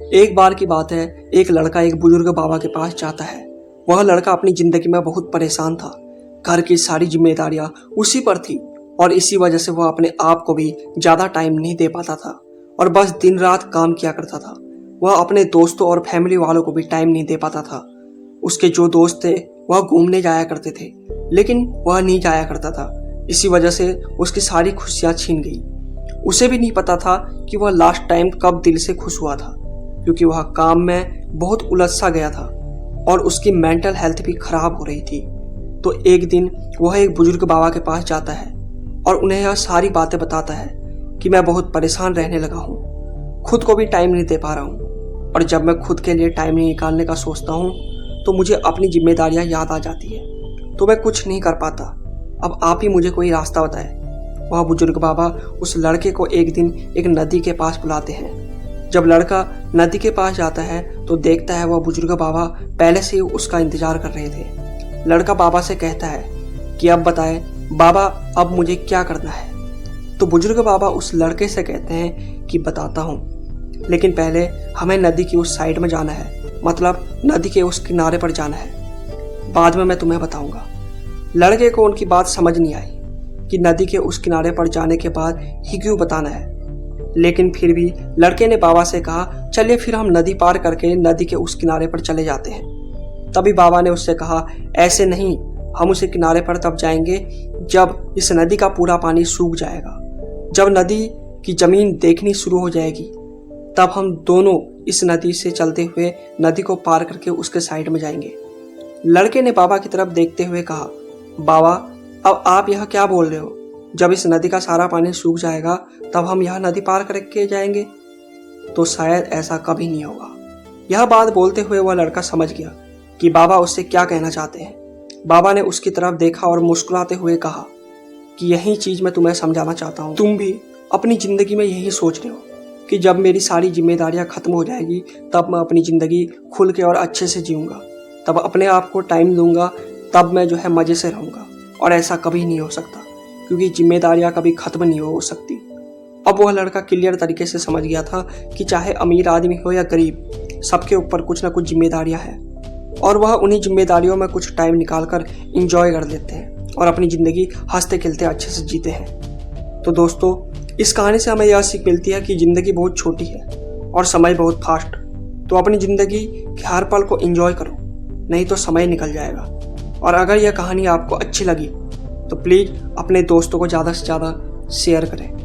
एक बार की बात है, एक लड़का एक बुजुर्ग बाबा के पास जाता है। वह लड़का अपनी जिंदगी में बहुत परेशान था। घर की सारी जिम्मेदारियां उसी पर थी और इसी वजह से वह अपने आप को भी ज्यादा टाइम नहीं दे पाता था और बस दिन रात काम किया करता था। वह अपने दोस्तों और फैमिली वालों को भी टाइम नहीं दे पाता था। उसके जो दोस्त थे वह घूमने जाया करते थे, लेकिन वह नहीं जाया करता था। इसी वजह से उसकी सारी खुशियां छीन गई। उसे भी नहीं पता था कि वह लास्ट टाइम कब दिल से खुश हुआ था, क्योंकि वह काम में बहुत उलझ सा गया था और उसकी मेंटल हेल्थ भी खराब हो रही थी। तो एक दिन वह एक बुजुर्ग बाबा के पास जाता है और उन्हें यह सारी बातें बताता है कि मैं बहुत परेशान रहने लगा हूँ, खुद को भी टाइम नहीं दे पा रहा हूँ और जब मैं खुद के लिए टाइम नहीं निकालने का सोचता हूँ तो मुझे अपनी जिम्मेदारियाँ याद आ जाती है, तो मैं कुछ नहीं कर पाता। अब आप ही मुझे कोई रास्ता बताएं। वह बुजुर्ग बाबा उस लड़के को एक दिन एक नदी के पास बुलाते हैं। जब लड़का नदी के पास जाता है तो देखता है वह बुजुर्ग बाबा पहले से ही उसका इंतजार कर रहे थे। लड़का बाबा से कहता है कि अब बताएं बाबा, अब मुझे क्या करना है। तो बुजुर्ग बाबा उस लड़के से कहते हैं कि बताता हूँ, लेकिन पहले हमें नदी की उस साइड में जाना है, मतलब नदी के उस किनारे पर जाना है, बाद में मैं तुम्हें बताऊंगा। लड़के को उनकी बात समझ नहीं आई कि नदी के उस किनारे पर जाने के बाद ही क्यों बताना है, लेकिन फिर भी लड़के ने बाबा से कहा चलिए फिर हम नदी पार करके नदी के उस किनारे पर चले जाते हैं। तभी बाबा ने उससे कहा ऐसे नहीं, हम उस किनारे पर तब जाएंगे जब इस नदी का पूरा पानी सूख जाएगा। जब नदी की जमीन देखनी शुरू हो जाएगी तब हम दोनों इस नदी से चलते हुए नदी को पार करके उसके साइड में जाएंगे। लड़के ने बाबा की तरफ देखते हुए कहा बाबा, अब आप यह क्या बोल रहे हो? जब इस नदी का सारा पानी सूख जाएगा तब हम यह नदी पार करके जाएंगे? तो शायद ऐसा कभी नहीं होगा। यह बात बोलते हुए वह लड़का समझ गया कि बाबा उससे क्या कहना चाहते हैं। बाबा ने उसकी तरफ देखा और मुस्कुराते हुए कहा कि यही चीज मैं तुम्हें समझाना चाहता हूँ। तुम भी अपनी जिंदगी में यही सोच रहे हो कि जब मेरी सारी जिम्मेदारियां खत्म हो जाएगी तब मैं अपनी जिंदगी खुल के और अच्छे से जीऊंगा, तब अपने आप को टाइम दूंगा, तब मैं जो है मजे से रहूंगा। और ऐसा कभी नहीं हो सकता, क्योंकि जिम्मेदारियां कभी खत्म नहीं हो सकती। अब वह लड़का क्लियर तरीके से समझ गया था कि चाहे अमीर आदमी हो या गरीब, सबके ऊपर कुछ ना कुछ जिम्मेदारियां हैं और वह उन्हीं जिम्मेदारियों में कुछ टाइम निकालकर इंजॉय कर लेते हैं और अपनी जिंदगी हंसते खेलते अच्छे से जीते हैं। तो दोस्तों, इस कहानी से हमें यह सीख मिलती है कि जिंदगी बहुत छोटी है और समय बहुत फास्ट। तो अपनी जिंदगी के हर पल को एंजॉय करो, नहीं तो समय निकल जाएगा। और अगर यह कहानी आपको अच्छी लगी तो प्लीज़ अपने दोस्तों को ज़्यादा से ज़्यादा शेयर करें।